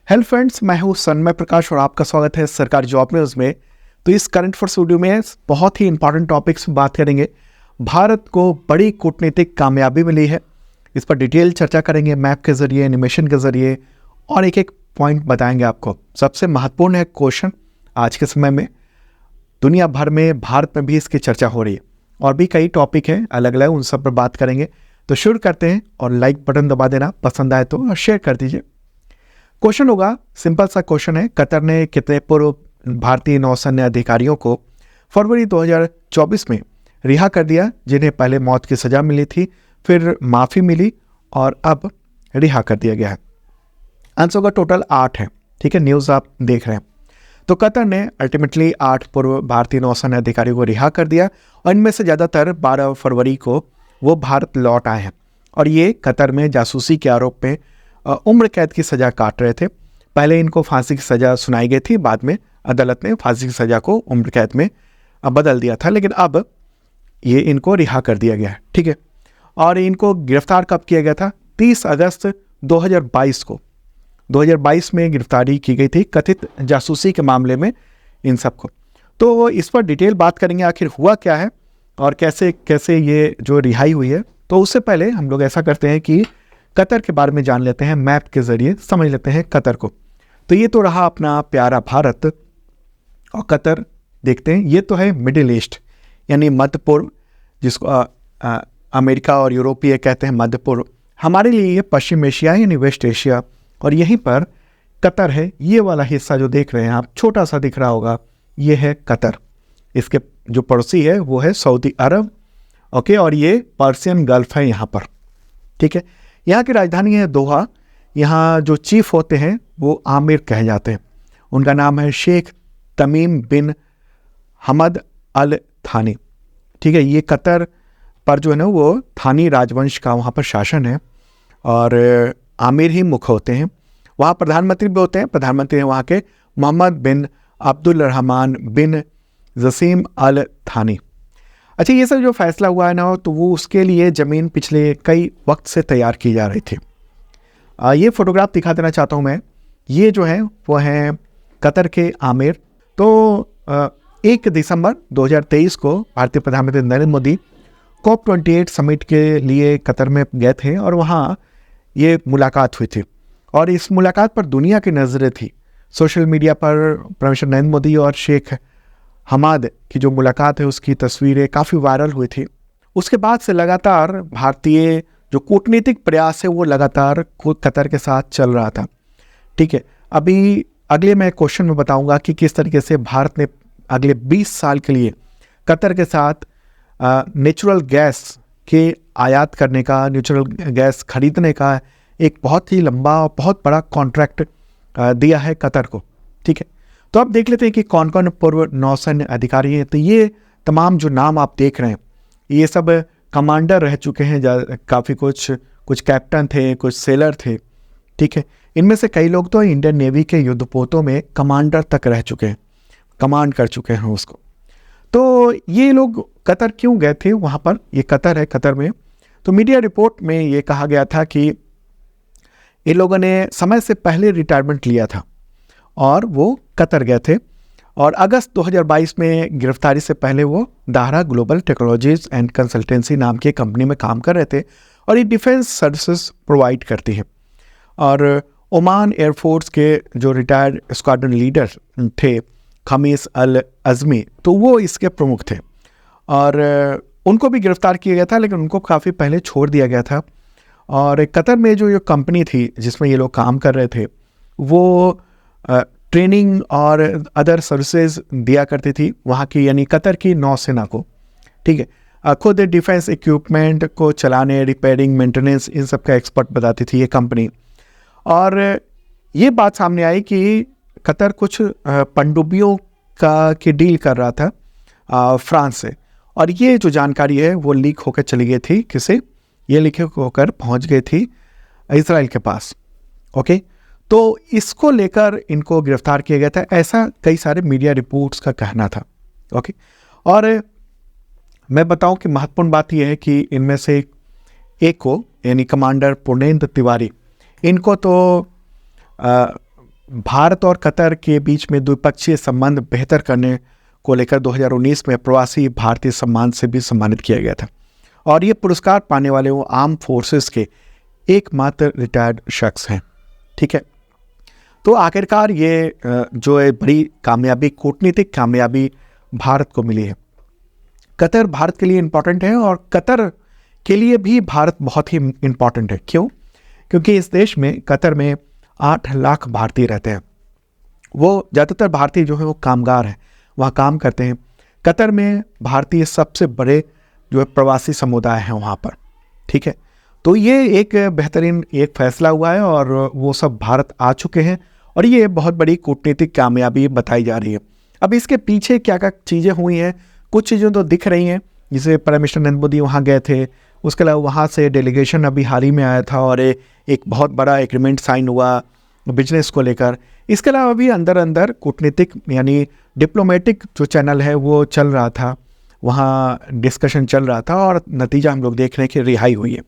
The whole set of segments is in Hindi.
हेलो फ्रेंड्स, मैं हूं सन्मय प्रकाश और आपका स्वागत है सरकारी जॉब न्यूज़ में। तो इस करंट अफेयर्स वीडियो में बहुत ही इंपॉर्टेंट टॉपिक्स बात करेंगे। भारत को बड़ी कूटनीतिक कामयाबी मिली है, इस पर डिटेल चर्चा करेंगे मैप के जरिए, एनिमेशन के जरिए और एक एक पॉइंट बताएंगे आपको। सबसे महत्वपूर्ण है क्वेश्चन आज के समय में, दुनिया भर में, भारत में भी इसकी चर्चा हो रही है और भी कई टॉपिक हैं अलग अलग, उन सब पर बात करेंगे। तो शुरू करते हैं और लाइक बटन दबा देना, पसंद आए तो शेयर कर दीजिए। क्वेश्चन होगा, सिंपल सा क्वेश्चन है, कतर ने कितने पूर्व भारतीय नौसैन्य अधिकारियों को फरवरी 2024 में रिहा कर दिया, जिन्हें पहले मौत की सजा मिली थी, फिर माफ़ी मिली और अब रिहा कर दिया गया है। आंसर होगा टोटल 8 है। ठीक है, न्यूज़ आप देख रहे हैं। तो कतर ने अल्टीमेटली 8 पूर्व भारतीय नौसैन्य अधिकारियों को रिहा कर दिया और इनमें से ज़्यादातर 12 फरवरी को वो भारत लौट आए हैं और ये कतर में जासूसी के आरोप में उम्र कैद की सज़ा काट रहे थे। पहले इनको फांसी की सज़ा सुनाई गई थी, बाद में अदालत ने फांसी की सज़ा को उम्र कैद में बदल दिया था, लेकिन अब ये इनको रिहा कर दिया गया है। ठीक है, और इनको गिरफ्तार कब किया गया था? 30 अगस्त 2022 को 2022 में गिरफ्तारी की गई थी कथित जासूसी के मामले में इन सबको। तो इस पर डिटेल बात करेंगे, आखिर हुआ क्या है और कैसे कैसे ये जो रिहाई हुई है। तो उससे पहले हम लोग ऐसा करते हैं कि कतर के बारे में जान लेते हैं, मैप के जरिए समझ लेते हैं कतर को। तो ये तो रहा अपना प्यारा भारत और कतर देखते हैं। ये तो है मिडिल ईस्ट यानी मध्य पूर्व, जिसको अमेरिका और यूरोपीय कहते हैं मध्य पूर्व। हमारे लिए ये पश्चिम एशिया यानी वेस्ट एशिया, और यहीं पर कतर है। ये वाला हिस्सा जो देख रहे हैं आप, छोटा सा दिख रहा होगा, ये है कतर। इसके जो पड़ोसी है वो है सऊदी अरब। ओके, और ये पर्शियन गल्फ है यहाँ पर। ठीक है, यहाँ की राजधानी है दोहा। यहाँ जो चीफ होते हैं वो आमिर कहे जाते हैं। उनका नाम है शेख तमीम बिन हमद अल थानी। ठीक है, ये कतर पर जो है ना वो थानी राजवंश का वहाँ पर शासन है और आमिर ही मुख्य होते हैं। वहाँ प्रधानमंत्री भी होते हैं। प्रधानमंत्री हैं वहाँ के मोहम्मद बिन अब्दुल रहमान बिन जसीम अल थानी। अच्छा, ये सब जो फैसला हुआ है ना, तो वो उसके लिए ज़मीन पिछले कई वक्त से तैयार की जा रही थी। ये फोटोग्राफ दिखा देना चाहता हूँ मैं। ये जो है वो है कतर के आमिर। तो 1 दिसंबर 2023 को भारतीय प्रधानमंत्री नरेंद्र मोदी COP28 समिट के लिए कतर में गए थे और वहाँ ये मुलाकात हुई थी और इस मुलाकात पर दुनिया की नज़रें थी। सोशल मीडिया पर प्रधानमंत्री नरेंद्र मोदी और शेख हमाद की जो मुलाकात है उसकी तस्वीरें काफ़ी वायरल हुई थी। उसके बाद से लगातार भारतीय जो कूटनीतिक प्रयास है वो लगातार कतर के साथ चल रहा था। ठीक है, अभी अगले मैं क्वेश्चन में बताऊंगा कि किस तरीके से भारत ने अगले 20 साल के लिए कतर के साथ नेचुरल गैस के आयात करने का, नेचुरल गैस खरीदने का एक बहुत ही लंबा और बहुत बड़ा कॉन्ट्रैक्ट दिया है कतर को। ठीक है, तो अब देख लेते हैं कि कौन कौन पूर्व नौसैन्य अधिकारी हैं। तो ये तमाम जो नाम आप देख रहे हैं ये सब कमांडर रह चुके हैं। काफ़ी कुछ कैप्टन थे, कुछ सेलर थे। ठीक है, इनमें से कई लोग तो इंडियन नेवी के युद्धपोतों में कमांडर तक रह चुके हैं, कमांड कर चुके हैं उसको। तो ये लोग कतर क्यों गए थे वहाँ पर? ये कतर है, कतर में तो मीडिया रिपोर्ट में ये कहा गया था कि इन लोगों ने समय से पहले रिटायरमेंट लिया था और वो कतर गए थे और अगस्त 2022 में गिरफ्तारी से पहले वो Dahra global technologies and consultancy नाम की कंपनी में काम कर रहे थे और ये डिफेंस सर्विसेज प्रोवाइड करती है। और ओमान एयरफोर्स के जो रिटायर्ड स्क्वाड्रन लीडर थे खमीस अल अज़मी, तो वो इसके प्रमुख थे और उनको भी गिरफ्तार किया गया था, लेकिन उनको काफ़ी पहले छोड़ दिया गया था। और कतर में जो कंपनी थी जिसमें ये लोग काम कर रहे थे वो ट्रेनिंग और अदर सर्विसेज दिया करती थी वहाँ की, यानी कतर की नौसेना को। ठीक है, खुद डिफेंस इक्विपमेंट को चलाने, रिपेयरिंग, मेंटेनेंस, इन सब का एक्सपर्ट बताती थी ये कंपनी। और ये बात सामने आई कि कतर कुछ पनडुब्बियों की डील कर रहा था फ्रांस से, और ये जो जानकारी है वो लीक होकर चली गई थी। किसे? ये लीक होकर पहुँच गई थी इजराइल के पास। ओके, तो इसको लेकर इनको गिरफ्तार किया गया था, ऐसा कई सारे मीडिया रिपोर्ट्स का कहना था। ओके, और मैं बताऊं कि महत्वपूर्ण बात यह है कि इनमें से एक को, यानी कमांडर पुर्णेंद्र तिवारी, इनको तो भारत और कतर के बीच में द्विपक्षीय संबंध बेहतर करने को लेकर 2019 में प्रवासी भारतीय सम्मान से भी सम्मानित किया गया था। और ये पुरस्कार पाने वाले वो आर्म फोर्सेस के एकमात्र रिटायर्ड शख्स हैं। ठीक है, तो आखिरकार ये जो है बड़ी कामयाबी, कूटनीतिक कामयाबी भारत को मिली है। कतर भारत के लिए इम्पॉर्टेंट है और कतर के लिए भी भारत बहुत ही इम्पॉर्टेंट है। क्यों? क्योंकि इस देश में, कतर में 8 लाख भारतीय रहते हैं। वो ज़्यादातर भारतीय जो है वो कामगार हैं, वहाँ काम करते हैं। कतर में भारतीय सबसे बड़े जो है प्रवासी समुदाय हैं वहाँ पर। ठीक है, तो ये एक बेहतरीन एक फैसला हुआ है और वो सब भारत आ चुके हैं और ये बहुत बड़ी कूटनीतिक कामयाबी बताई जा रही है। अब इसके पीछे क्या क्या चीज़ें हुई हैं, कुछ चीज़ें तो दिख रही हैं, जैसे प्राइम मिनिस्टर नरेंद्र मोदी वहाँ गए थे, उसके अलावा वहाँ से डेलीगेशन अभी हाल ही में आया था और एक बहुत बड़ा एग्रीमेंट साइन हुआ बिजनेस को लेकर। इसके अलावा भी अंदर अंदर कूटनीतिक यानी डिप्लोमेटिक जो चैनल है वो चल रहा था, वहाँ डिस्कशन चल रहा था और नतीजा हम लोग देख रहे हैं कि रिहाई हुई है।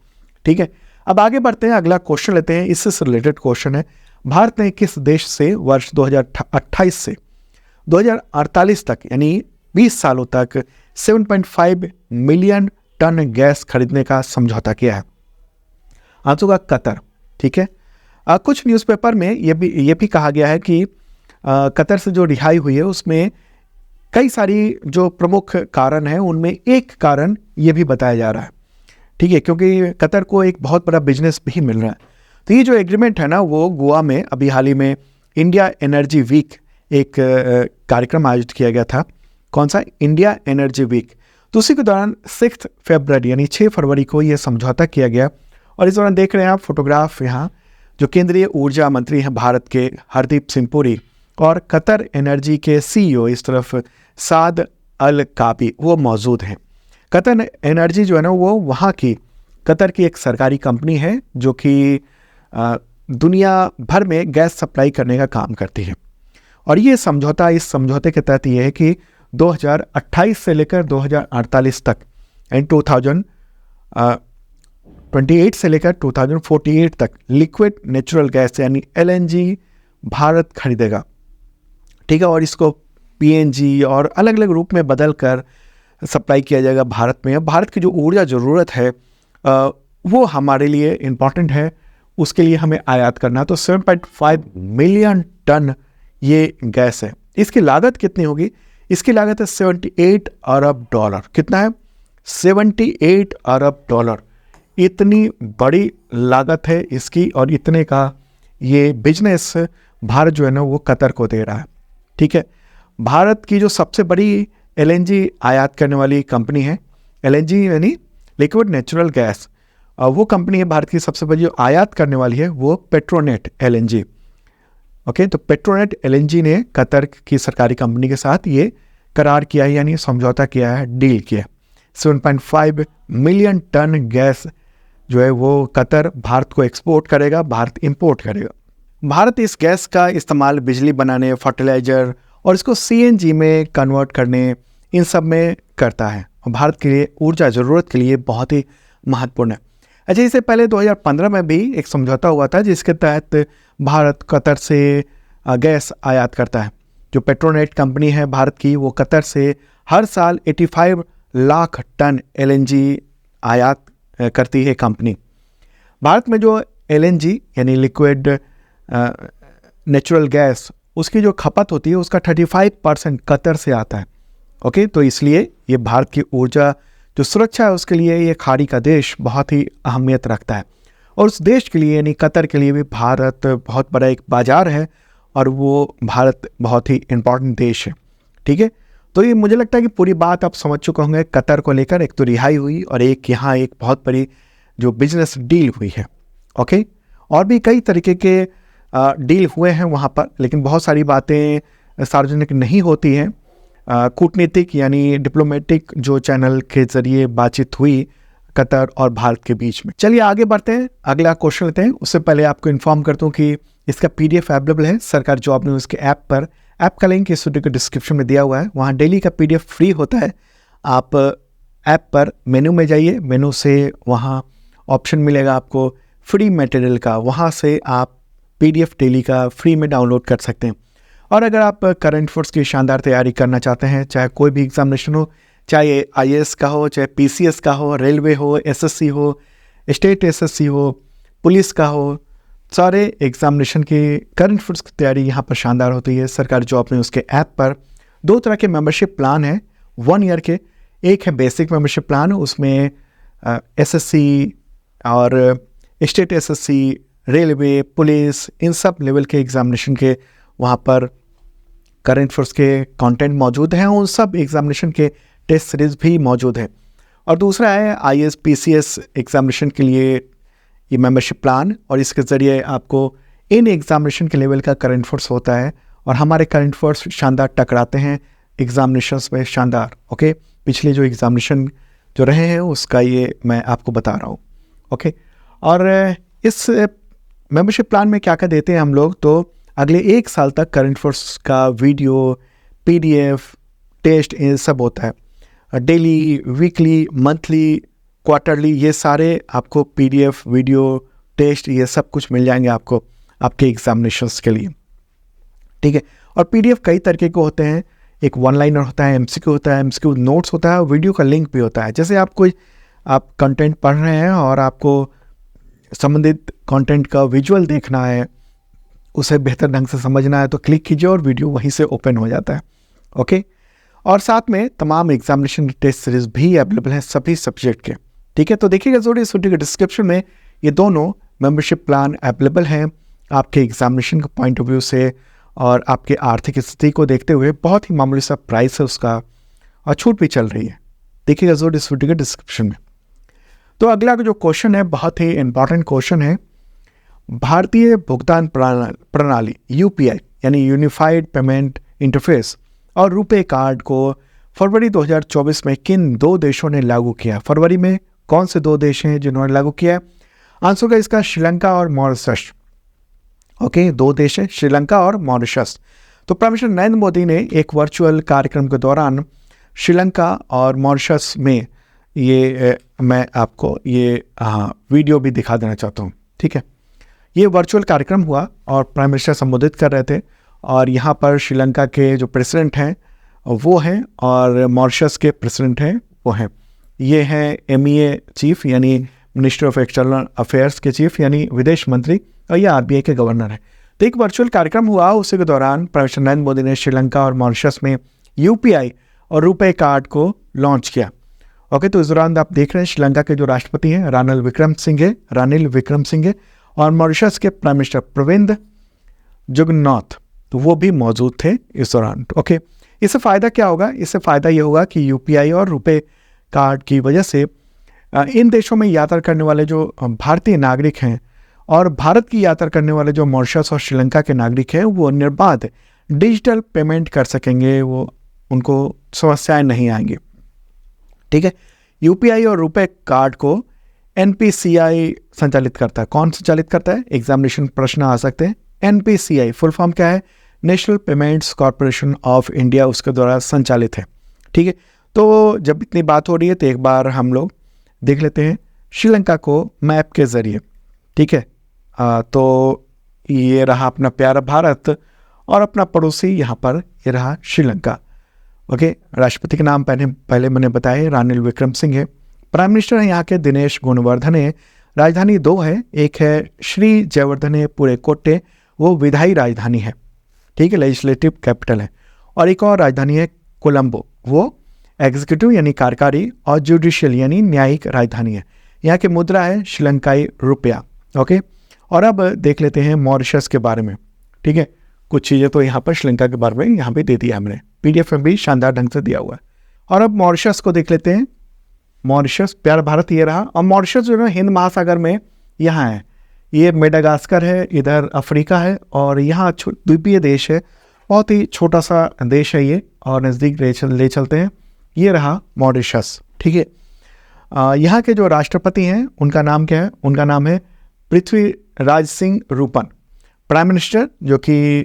ठीक है, अब आगे बढ़ते हैं, अगला क्वेश्चन लेते हैं। इससे रिलेटेड क्वेश्चन है, भारत ने किस देश से वर्ष 2028 से 2048 तक यानी 20 सालों तक 7.5 मिलियन टन गैस खरीदने का समझौता किया है? आंसर का कतर। ठीक है, कुछ न्यूज़पेपर में ये भी कहा गया है कि कतर से जो रिहाई हुई है उसमें कई सारी जो प्रमुख कारण हैं उनमें एक कारण ये भी बताया जा रहा है। ठीक है, क्योंकि कतर को एक बहुत बड़ा बिजनेस भी मिल रहा है। तो ये जो एग्रीमेंट है ना, वो गोवा में अभी हाल ही में इंडिया एनर्जी वीक एक कार्यक्रम आयोजित किया गया था। कौन सा? India energy week. तो उसी के दौरान 6 फरवरी यानी 6 फरवरी को ये समझौता किया गया। और इस दौरान देख रहे हैं आप फोटोग्राफ, यहाँ जो केंद्रीय ऊर्जा मंत्री हैं भारत के हरदीप सिंह पुरी और कतर एनर्जी के CEO इस तरफ साद अल काबी वो मौजूद हैं। कतर एनर्जी जो है ना वो वहाँ की कतर की एक सरकारी कंपनी है जो कि दुनिया भर में गैस सप्लाई करने का काम करती है। और ये समझौता, इस समझौते के तहत ये है कि 2028 से लेकर 2048 तक एंड 2028 से लेकर 2048 तक लिक्विड नेचुरल गैस यानी LNG भारत खरीदेगा। ठीक है, और इसको PNG और अलग अलग रूप में बदल कर सप्लाई किया जाएगा भारत में। भारत की जो ऊर्जा ज़रूरत है वो हमारे लिए इम्पॉर्टेंट है, उसके लिए हमें आयात करना। तो 7.5 मिलियन टन ये गैस है। इसकी लागत कितनी होगी? इसकी लागत है $78 अरब। कितना है? $78 अरब। इतनी बड़ी लागत है इसकी और इतने का ये बिजनेस भारत जो है ना वो कतर को दे रहा है। ठीक है, भारत की जो सबसे बड़ी LNG आयात करने वाली कंपनी है, LNG यानी लिक्विड नेचुरल गैस, वो कंपनी है भारत की सबसे बड़ी जो आयात करने वाली है वो पेट्रोनेट LNG। ओके, तो पेट्रोनेट LNG ने कतर की सरकारी कंपनी के साथ ये करार किया है यानी समझौता किया है, डील किया है। 7.5 मिलियन टन गैस जो है वो कतर भारत को एक्सपोर्ट करेगा, भारत इंपोर्ट करेगा। भारत इस गैस का इस्तेमाल बिजली बनाने, फर्टिलाइजर और इसको CNG में कन्वर्ट करने, इन सब में करता है। भारत के लिए ऊर्जा ज़रूरत के लिए बहुत ही महत्वपूर्ण है। अच्छा, इससे पहले 2015 में भी एक समझौता हुआ था जिसके तहत भारत कतर से गैस आयात करता है। जो पेट्रोनेट कंपनी है भारत की, वो कतर से हर साल 85 लाख टन LNG आयात करती है कंपनी। भारत में जो LNG यानी लिक्विड नेचुरल गैस, उसकी जो खपत होती है उसका 35% कतर से आता है। ओके, तो इसलिए ये भारत की ऊर्जा जो सुरक्षा है उसके लिए ये खाड़ी का देश बहुत ही अहमियत रखता है। और उस देश के लिए यानी कतर के लिए भी भारत बहुत बड़ा एक बाज़ार है और वो भारत बहुत ही इम्पॉर्टेंट देश है। ठीक है, तो ये मुझे लगता है कि पूरी बात आप समझ चुके होंगे कतर को लेकर। एक तो रिहाई हुई और एक यहाँ एक बहुत बड़ी जो बिजनेस डील हुई है। ओके, और भी कई तरीके के डील हुए हैं वहाँ पर, लेकिन बहुत सारी बातें सार्वजनिक नहीं होती हैं। कूटनीतिक यानी डिप्लोमेटिक जो चैनल के ज़रिए बातचीत हुई कतर और भारत के बीच में। चलिए आगे बढ़ते हैं, अगला क्वेश्चन लेते हैं। उससे पहले आपको इन्फॉर्म करता हूँ कि इसका PDF अवेलेबल है सरकार जॉब न्यूज़ के ऐप पर। ऐप का लिंक इस वीडियो के डिस्क्रिप्शन में दिया हुआ है। वहाँ डेली का PDF फ्री होता है। आप ऐप पर मेनू में जाइए, मेनू से वहाँ ऑप्शन मिलेगा आपको फ्री मटेरियल का, वहाँ से आप PDF डेली का फ्री में डाउनलोड कर सकते हैं। और अगर आप करंट अफेयर्स की शानदार तैयारी करना चाहते हैं, चाहे कोई भी एग्जामिनेशन हो, चाहे IAS का हो, चाहे PCS का हो, रेलवे हो, SSC हो, स्टेट SSC हो, पुलिस का हो, सारे एग्जामिनेशन की करंट अफेयर्स की तैयारी यहाँ पर शानदार होती है। सरकारी जॉब में उसके ऐप पर 2 तरह के मेंबरशिप प्लान हैं 1 ईयर के। एक है बेसिक मेंबरशिप प्लान, उसमें SSC और स्टेट SSC, रेलवे, पुलिस, इन सब लेवल के एग्जामिनेशन के वहाँ पर करंट अफेयर्स के कंटेंट मौजूद हैं। उन सब एग्जामिनेशन के टेस्ट सीरीज भी मौजूद है। और दूसरा है IAS PCS एग्जामिनेशन के लिए ये मेंबरशिप प्लान, और इसके ज़रिए आपको इन एग्जामिनेशन के लेवल का करंट अफेयर्स होता है। और हमारे करंट अफेयर्स शानदार टकराते हैं एग्जामिनेशंस में, शानदार। ओके, पिछले जो एग्जामिनेशन जो रहे हैं उसका ये मैं आपको बता रहा हूँ। ओके, और इस मेंबरशिप प्लान में क्या क्या देते हैं हम लोग, तो अगले 1 साल तक करंट अफेयर्स का वीडियो, PDF, टेस्ट, ये सब होता है। डेली, वीकली, मंथली, क्वार्टरली, ये सारे आपको PDF, वीडियो, टेस्ट, ये सब कुछ मिल जाएंगे आपको आपके एग्जामिनेशंस के लिए। ठीक है, और PDF कई तरीके के होते हैं। एक 1 लाइनर होता है, MCQ होता है, MCQ नोट्स होता है, वीडियो का लिंक भी होता है। जैसे आप कंटेंट पढ़ रहे हैं और आपको संबंधित कंटेंट का विजुअल देखना है, उसे बेहतर ढंग से समझना है, तो क्लिक कीजिए और वीडियो वहीं से ओपन हो जाता है। ओके, और साथ में तमाम एग्जामिनेशन टेस्ट सीरीज भी अवेलेबल हैं सभी सब्जेक्ट के। ठीक है, तो देखिएगा जरूर इस वीडियो के डिस्क्रिप्शन में ये दोनों मेंबरशिप प्लान अवेलेबल हैं आपके एग्जामिनेशन के पॉइंट ऑफ व्यू से, और आपके आर्थिक स्थिति को देखते हुए बहुत ही मामूली सा प्राइस है उसका, और छूट भी चल रही है। देखिएगा जरूर इस वीडियो के डिस्क्रिप्शन में। तो अगला जो क्वेश्चन है बहुत ही इंपॉर्टेंट क्वेश्चन है। भारतीय भुगतान प्रणाली UPI यानी यूनिफाइड पेमेंट इंटरफेस और रुपे कार्ड को फरवरी 2024 में किन 2 देशों ने लागू किया? फरवरी में कौन से 2 देश हैं जिन्होंने लागू किया? आंसर का इसका श्रीलंका और मॉरिशस। ओके, 2 देश हैं, श्रीलंका और मॉरिशस। तो प्राइम मिनिस्टर नरेंद्र मोदी ने एक वर्चुअल कार्यक्रम के दौरान श्रीलंका और मॉरिशस में ये मैं आपको ये वीडियो भी दिखा देना चाहता हूँ। ठीक है, ये वर्चुअल कार्यक्रम हुआ और प्राइम मिनिस्टर संबोधित कर रहे थे, और यहाँ पर श्रीलंका के जो प्रेसिडेंट हैं वो हैं, और मॉरिशस के प्रेसिडेंट हैं वो हैं। ये हैं MEA चीफ यानी मिनिस्टर ऑफ एक्सटर्नल अफेयर्स के चीफ यानी विदेश मंत्री, और ये RBI के गवर्नर हैं। तो एक वर्चुअल कार्यक्रम हुआ, उसी के दौरान प्राइम मिनिस्टर नरेंद्र मोदी ने श्रीलंका और मॉरिशस में UPI और रुपे कार्ड को लॉन्च किया। ओके, तो इस दौरान आप देख रहे हैं श्रीलंका के जो राष्ट्रपति हैं रानिल विक्रमसिंघे और मॉरिशस के प्राइम मिनिस्टर प्रविंद जुगनॉथ, तो वो भी मौजूद थे इस दौरान। ओके, इससे फ़ायदा क्या होगा? इससे फ़ायदा ये होगा कि UPI और रुपे कार्ड की वजह से इन देशों में यात्रा करने वाले जो भारतीय नागरिक हैं और भारत की यात्रा करने वाले जो मॉरिशस और श्रीलंका के नागरिक हैं वो निर्बाध डिजिटल पेमेंट कर सकेंगे, वो उनको समस्याएं नहीं आएंगी। ठीक है, UPI और रुपे कार्ड को NPCI संचालित करता है। कौन संचालित करता है? एग्जामिनेशन प्रश्न आ सकते हैं। NPCI फुल फॉर्म क्या है? National payments corporation of India, उसके द्वारा संचालित है। ठीक है, तो जब इतनी बात हो रही है तो एक बार हम लोग देख लेते हैं श्रीलंका को मैप के जरिए। ठीक है, तो ये रहा अपना प्यारा भारत और अपना पड़ोसी यहाँ पर ये रहा श्रीलंका। ओके, राष्ट्रपति के नाम पहले मैंने बताए रानिल विक्रमसिंघे। प्राइम मिनिस्टर हैं यहाँ के दिनेश गुणवर्धने। राजधानी 2 है, एक है श्री जयवर्धने पुरेकोट्टे, वो विधायी राजधानी है। ठीक है, लेजिस्लेटिव कैपिटल है। और एक और राजधानी है कोलंबो, वो एग्जीक्यूटिव यानी कार्यकारी और जुडिशियल यानी न्यायिक राजधानी है। यहाँ की मुद्रा है श्रीलंकाई रुपया। ओके, और अब देख लेते हैं मॉरिशस के बारे में। ठीक है, कुछ चीज़ें तो यहाँ पर श्रीलंका के बारे में यहाँ पे दे दिया हमने, PDF में भी शानदार ढंग से दिया हुआ है। और अब मॉरिशस को देख लेते हैं। मॉरिशस, प्यारा भारत ये रहा। और मॉरिशस जो है हिंद महासागर में यहाँ है, ये मेडागास्कर है, इधर अफ्रीका है, और यहाँ द्वीपीय देश है, बहुत ही छोटा सा देश है ये, और नज़दीक ले चलते हैं। ये रहा मॉरिशस। ठीक है, यहाँ के जो राष्ट्रपति हैं उनका नाम क्या है? उनका नाम है पृथ्वीराज सिंह रूपन। प्राइम मिनिस्टर जो कि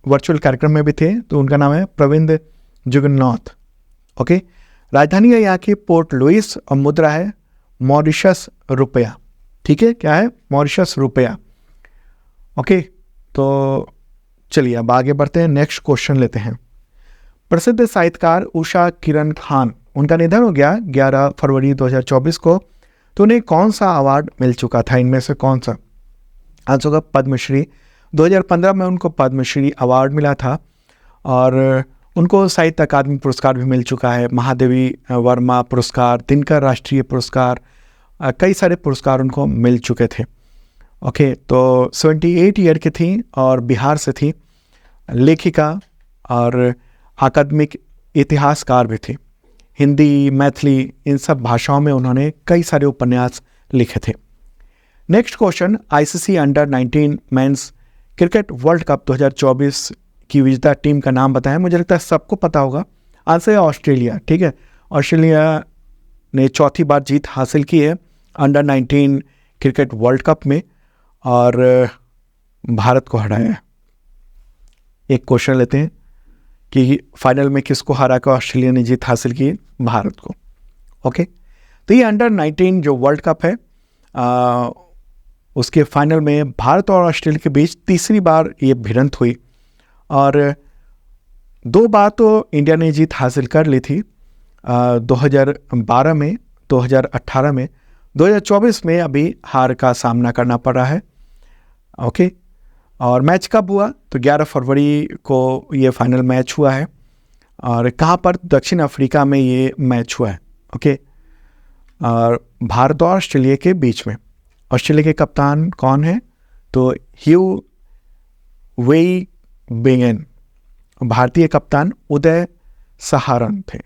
वर्चुअल कार्यक्रम में भी थे, तो उनका नाम है प्रविंद जुगनॉथ। ओके, राजधानी है यहाँ की पोर्ट लुइस और मुद्रा है मॉरिशस रुपया। ठीक है, क्या है? मॉरिशस रुपया। ओके, तो चलिए अब आगे बढ़ते हैं, नेक्स्ट क्वेश्चन लेते हैं। प्रसिद्ध साहित्यकार उषा किरण खान, उनका निधन हो गया 11 फरवरी 2024 को। तो उन्हें कौन सा अवार्ड मिल चुका था, इनमें से कौन सा? आंसर होगा पद्मश्री। 2015 में उनको पद्मश्री अवार्ड मिला था और उनको साहित्य अकादमी पुरस्कार भी मिल चुका है, महादेवी वर्मा पुरस्कार, दिनकर राष्ट्रीय पुरस्कार, कई सारे पुरस्कार उनको मिल चुके थे। ओके, तो 78 ईयर की थी और बिहार से थी, लेखिका और अकादमिक इतिहासकार भी थी। हिंदी, मैथिली, इन सब भाषाओं में उन्होंने कई सारे उपन्यास लिखे थे। Next question, ICC under 19 men's cricket world cup 2024 की विजेता टीम का नाम बताएं। मुझे लगता है सबको पता होगा, आंसर है ऑस्ट्रेलिया। ठीक है, ऑस्ट्रेलिया ने चौथी बार जीत हासिल की है अंडर 19 क्रिकेट वर्ल्ड कप में और भारत को हराया है। एक क्वेश्चन लेते हैं कि फाइनल में किसको हरा कर ऑस्ट्रेलिया ने जीत हासिल की? भारत को। ओके, तो ये अंडर 19 जो वर्ल्ड कप है उसके फाइनल में भारत और ऑस्ट्रेलिया के बीच तीसरी बार ये भिड़ंत हुई और 2 बार तो इंडिया ने जीत हासिल कर ली थी, 2012 में, 2018 में, 2024 में अभी हार का सामना करना पड़ रहा है। ओके, और मैच कब हुआ? तो 11 फरवरी को ये फाइनल मैच हुआ है और कहाँ पर? दक्षिण अफ्रीका में ये मैच हुआ है। ओके, और भारत और ऑस्ट्रेलिया के बीच में। ऑस्ट्रेलिया के कप्तान कौन है? तो ह्यू वेई बेंगन। भारतीय कप्तान उदय सहारन थे।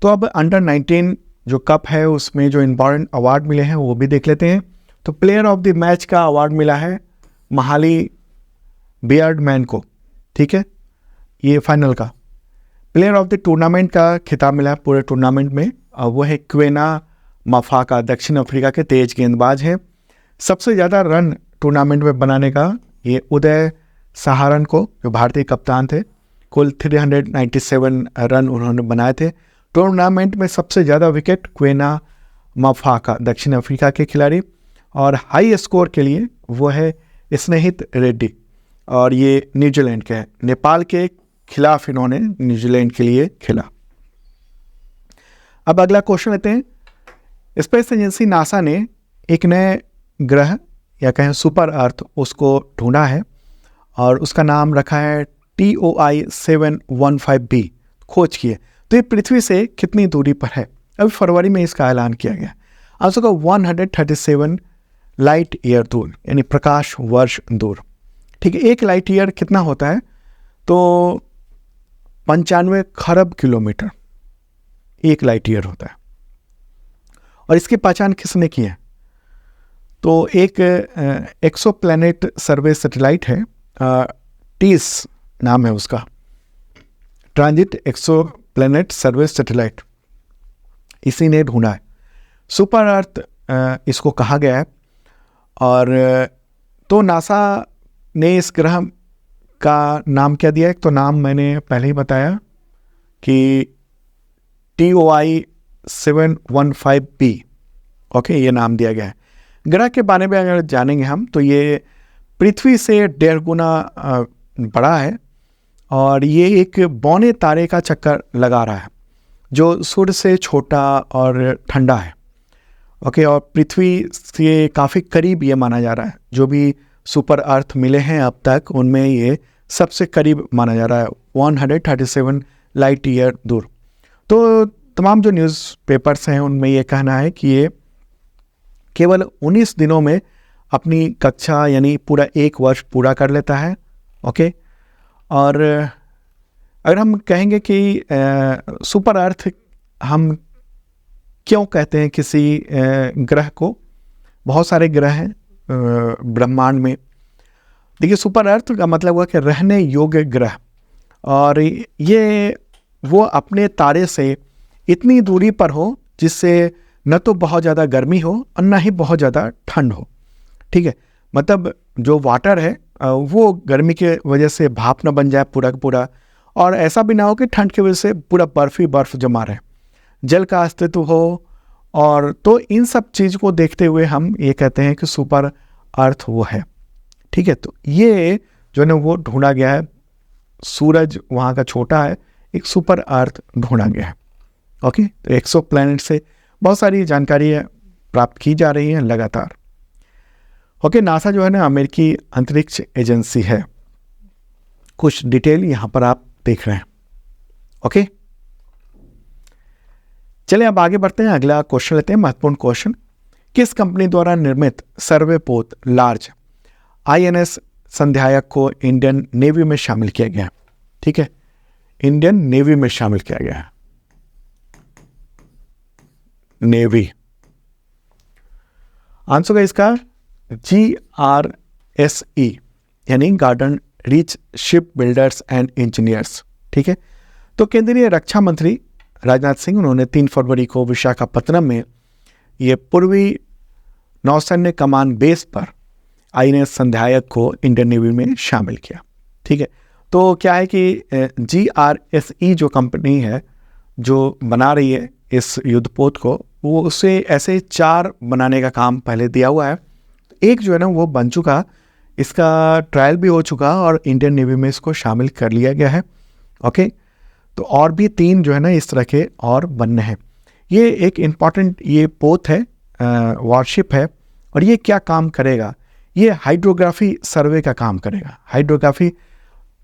तो अब अंडर 19 जो कप है उसमें जो इम्पॉर्टेंट अवार्ड मिले हैं वो भी देख लेते हैं। तो प्लेयर ऑफ द मैच का अवार्ड मिला है महाली बियर्डमैन को। ठीक है, ये फाइनल का। प्लेयर ऑफ द टूर्नामेंट का खिताब मिला है पूरे टूर्नामेंट में और वो है क्वेना मफाका, दक्षिण अफ्रीका के तेज गेंदबाज हैं। सबसे ज़्यादा रन टूर्नामेंट में बनाने का ये उदय सहारन को, जो भारतीय कप्तान थे, कुल 397 रन उन्होंने बनाए थे। टूर्नामेंट में सबसे ज़्यादा विकेट क्वेना मफाका, दक्षिण अफ्रीका के खिलाड़ी, और हाई स्कोर के लिए वो है स्नेहित रेड्डी और ये न्यूजीलैंड के हैं। नेपाल के खिलाफ इन्होंने न्यूजीलैंड के लिए खेला। अब अगला क्वेश्चन लेते हैं। स्पेस एजेंसी नासा ने एक नए ग्रह या कहें सुपर अर्थ उसको ढूंढा है और उसका नाम रखा है TOI 715b, खोज की है। तो ये पृथ्वी से कितनी दूरी पर है? अभी फरवरी में इसका ऐलान किया गया। आंसर का 137 लाइट ईयर दूर, यानी प्रकाश वर्ष दूर। ठीक है, एक लाइट ईयर कितना होता है? तो 95 खरब किलोमीटर एक लाइट ईयर होता है। और इसकी पहचान किसने की है? तो एक एक्सो प्लैनेट सर्वे सैटेलाइट है, टीस नाम है उसका, ट्रांजिट एक्सो प्लैनेट सर्वे सैटेलाइट, इसी ने ढूंढा है। सुपर अर्थ इसको कहा गया है। और तो नासा ने इस ग्रह का नाम क्या दिया है? तो नाम मैंने पहले ही बताया कि TOI 715b। ओके, ये नाम दिया गया है। ग्रह के बारे में अगर जानेंगे हम तो ये पृथ्वी से 1.5 गुना बड़ा है और ये एक बौने तारे का चक्कर लगा रहा है जो सूर्य से छोटा और ठंडा है। ओके, और पृथ्वी से काफ़ी करीब ये माना जा रहा है। जो भी सुपर अर्थ मिले हैं अब तक उनमें ये सबसे करीब माना जा रहा है, 137 लाइट ईयर दूर। तो तमाम जो न्यूज़पेपर्स हैं उनमें ये कहना है कि ये केवल 19 दिनों में अपनी कक्षा यानी पूरा 1 वर्ष पूरा कर लेता है। ओके, और अगर हम कहेंगे कि सुपर अर्थ हम क्यों कहते हैं किसी ग्रह को, बहुत सारे ग्रह हैं ब्रह्मांड में। देखिए, सुपर अर्थ का मतलब हुआ कि रहने योग्य ग्रह, और ये वो अपने तारे से इतनी दूरी पर हो जिससे न तो बहुत ज़्यादा गर्मी हो और न ही बहुत ज़्यादा ठंड हो। ठीक है, मतलब जो वाटर है वो गर्मी के वजह से भाप न बन जाए पूरा का पूरा, और ऐसा भी ना हो कि ठंड की वजह से पूरा बर्फ ही बर्फ जमा रहे, जल का अस्तित्व हो। और तो इन सब चीज़ को देखते हुए हम ये कहते हैं कि सुपर अर्थ वो है। ठीक है, तो ये जो है ना वो ढूंढा गया है, सूरज वहाँ का छोटा है, एक सुपर अर्थ ढूंढा गया है। ओके, तो एक्सो प्लैनेट से बहुत सारी जानकारी प्राप्त की जा रही है लगातार। ओके, नासा जो है ना अमेरिकी अंतरिक्ष एजेंसी है, कुछ डिटेल यहाँ पर आप देख रहे हैं। ओके, चलिए अब आगे बढ़ते हैं, अगला क्वेश्चन लेते हैं, महत्वपूर्ण क्वेश्चन। किस कंपनी द्वारा निर्मित सर्वेपोत लार्ज INS संध्यायक को इंडियन नेवी में शामिल किया गया? ठीक है, इंडियन नेवी में शामिल किया गया है, नेवी। आंसर है इसका GRSE यानी garden reach ship builders and engineers. ठीक है, तो केंद्रीय रक्षा मंत्री राजनाथ सिंह, उन्होंने 3 फरवरी को विशाखापत्तनम में ये पूर्वी नौसैन्य कमान बेस पर INS संध्यायक को इंडियन नेवी में शामिल किया। ठीक है, तो क्या है कि GRSE जो कंपनी है जो बना रही है इस युद्धपोत को, वो उसे ऐसे 4 बनाने का काम पहले दिया हुआ है। एक जो है ना वो बन चुका, इसका ट्रायल भी हो चुका और इंडियन नेवी में इसको शामिल कर लिया गया है। ओके, तो और भी 3 जो है ना इस तरह के और बनने हैं। ये एक इम्पॉर्टेंट ये पोत है, वॉरशिप है, और ये क्या काम करेगा? ये हाइड्रोग्राफी सर्वे का काम करेगा। हाइड्रोग्राफी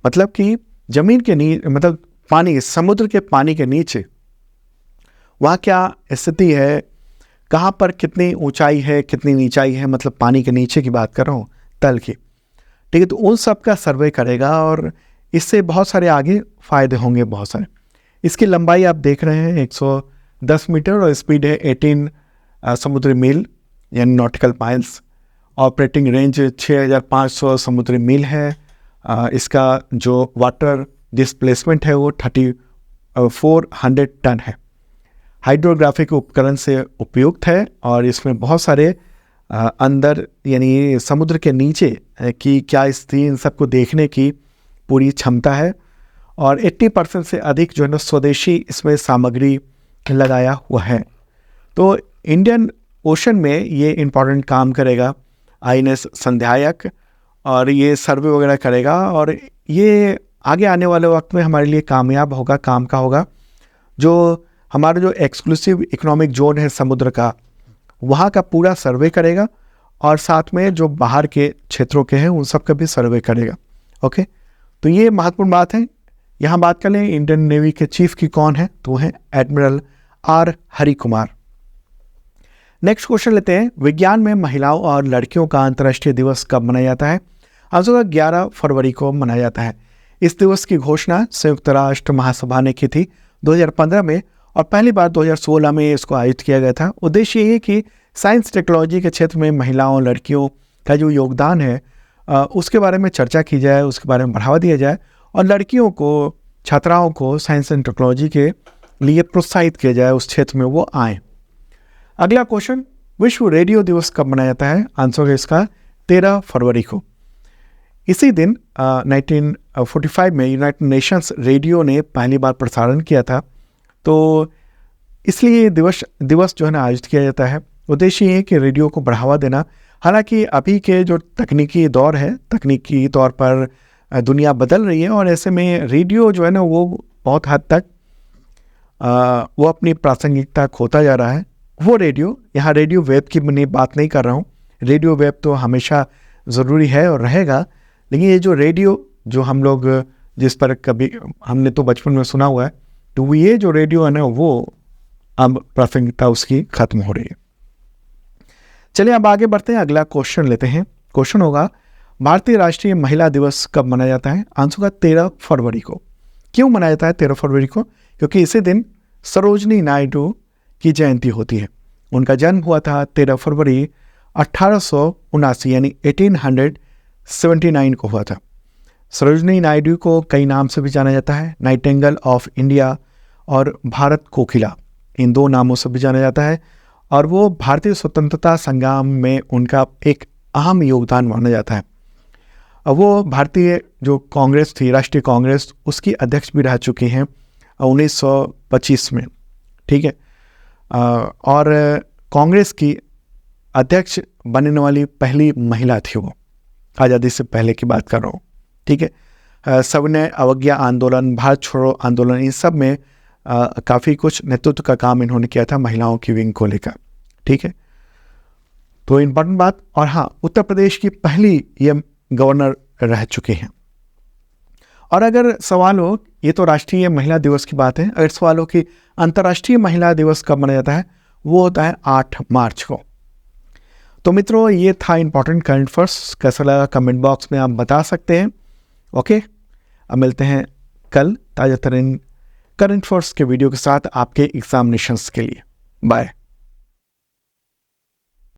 मतलब कि जमीन के नीचे, मतलब पानी, समुद्र के पानी के नीचे वहाँ क्या स्थिति है, कहाँ पर कितनी ऊंचाई है, कितनी नीचाई है, मतलब पानी के नीचे की बात कर रहा हूँ, तल की। ठीक है, तो उन सब का सर्वे करेगा और इससे बहुत सारे आगे फ़ायदे होंगे, बहुत सारे। इसकी लंबाई आप देख रहे हैं 110 मीटर और स्पीड है 18 समुद्री मील यानी नॉटिकल माइल्स। ऑपरेटिंग रेंज 6500 समुद्री मील है। इसका जो वाटर डिस्प्लेसमेंट है वो 3400 टन है। हाइड्रोग्राफिक उपकरण से उपयुक्त है और इसमें बहुत सारे अंदर यानी समुद्र के नीचे की क्या स्थिति, इन सबको देखने की पूरी क्षमता है। और 80% से अधिक जो है ना स्वदेशी इसमें सामग्री लगाया हुआ है। तो इंडियन ओशन में ये इम्पॉर्टेंट काम करेगा INS संध्यायक, और ये सर्वे वगैरह करेगा और ये आगे आने वाले वक्त में हमारे लिए कामयाब होगा, काम का होगा। जो हमारा जो एक्सक्लूसिव इकोनॉमिक जोन है समुद्र का, वहाँ का पूरा सर्वे करेगा और साथ में जो बाहर के क्षेत्रों के हैं उन सब का भी सर्वे करेगा। ओके, तो ये महत्वपूर्ण बात है। यहाँ बात कर लें इंडियन नेवी के चीफ की कौन है, तो है admiral R Hari Kumar. Next question लेते हैं, विज्ञान में महिलाओं और लड़कियों का अंतर्राष्ट्रीय दिवस कब मनाया जाता है? आंसर 11 फरवरी को मनाया जाता है। इस दिवस की घोषणा संयुक्त राष्ट्र महासभा ने की थी 2015 में और पहली बार 2016 में इसको आयोजित किया गया था। उद्देश्य ये है कि साइंस टेक्नोलॉजी के क्षेत्र में महिलाओं लड़कियों का जो योगदान है उसके बारे में चर्चा की जाए, उसके बारे में बढ़ावा दिया जाए और लड़कियों को, छात्राओं को साइंस एंड टेक्नोलॉजी के लिए प्रोत्साहित किया जाए, उस क्षेत्र में वो आए। अगला क्वेश्चन, विश्व रेडियो दिवस कब मनाया जाता है? आंसर है इसका 13 फरवरी को। इसी दिन 1945 में यूनाइटेड नेशंस रेडियो ने पहली बार प्रसारण किया था, तो इसलिए दिवस जो है ना आयोजित किया जाता है। उद्देश्य ये है कि रेडियो को बढ़ावा देना। हालांकि अभी के जो तकनीकी दौर है, तकनीकी तौर पर दुनिया बदल रही है और ऐसे में रेडियो जो है ना वो बहुत हद तक वो अपनी प्रासंगिकता खोता जा रहा है। वो रेडियो, यहाँ रेडियो वेब की मैं बात नहीं कर रहा हूँ, रेडियो वेब तो हमेशा ज़रूरी है और रहेगा, लेकिन ये जो रेडियो जो हम लोग जिस पर कभी हमने तो बचपन में सुना हुआ है, तो ये जो रेडियो है ना वो अब प्रासंगिकता उसकी खत्म हो रही है। चलिए अब आगे बढ़ते हैं, अगला क्वेश्चन लेते हैं। क्वेश्चन होगा, भारतीय राष्ट्रीय महिला दिवस कब मनाया जाता है? आंसर का 13 फरवरी को। क्यों मनाया जाता है 13 फरवरी को? क्योंकि इसी दिन सरोजनी नायडू की जयंती होती है। उनका जन्म हुआ था 13 फरवरी 1879 यानी 1879 को हुआ था। सरोजनी नायडू को कई नाम से भी जाना जाता है, नाइटिंगेल ऑफ इंडिया और भारत कोकिला, इन 2 नामों से भी जाना जाता है। और वो भारतीय स्वतंत्रता संग्राम में उनका एक अहम योगदान माना जाता है। वो भारतीय जो कांग्रेस थी, राष्ट्रीय कांग्रेस, उसकी अध्यक्ष भी रह चुकी हैं 1925 में। ठीक है, और कांग्रेस की अध्यक्ष बनने वाली पहली महिला थी वो। आज़ादी से पहले की बात कर रहा हूँ, ठीक है। सविनय अवज्ञा आंदोलन, भारत छोड़ो आंदोलन, इन सब में काफ़ी कुछ नेतृत्व का काम इन्होंने किया था महिलाओं की विंग को लेकर, ठीक है। तो इम्पोर्टेंट बात। और हाँ, उत्तर प्रदेश की पहली ये गवर्नर रह चुके हैं। और अगर सवाल हो, ये तो राष्ट्रीय महिला दिवस की बात है, अगर सवाल हो कि अंतर्राष्ट्रीय महिला दिवस कब मनाया जाता है, वो होता है 8 मार्च को। तो मित्रों, ये था इंपॉर्टेंट करंट अफेयर्स। कैसा लगा कमेंट बॉक्स में आप बता सकते हैं। ओके, अब मिलते हैं कल ताज़ा तरीन करंट अफेयर्स के वीडियो के साथ आपके एग्जामिनेशंस के लिए। बाय।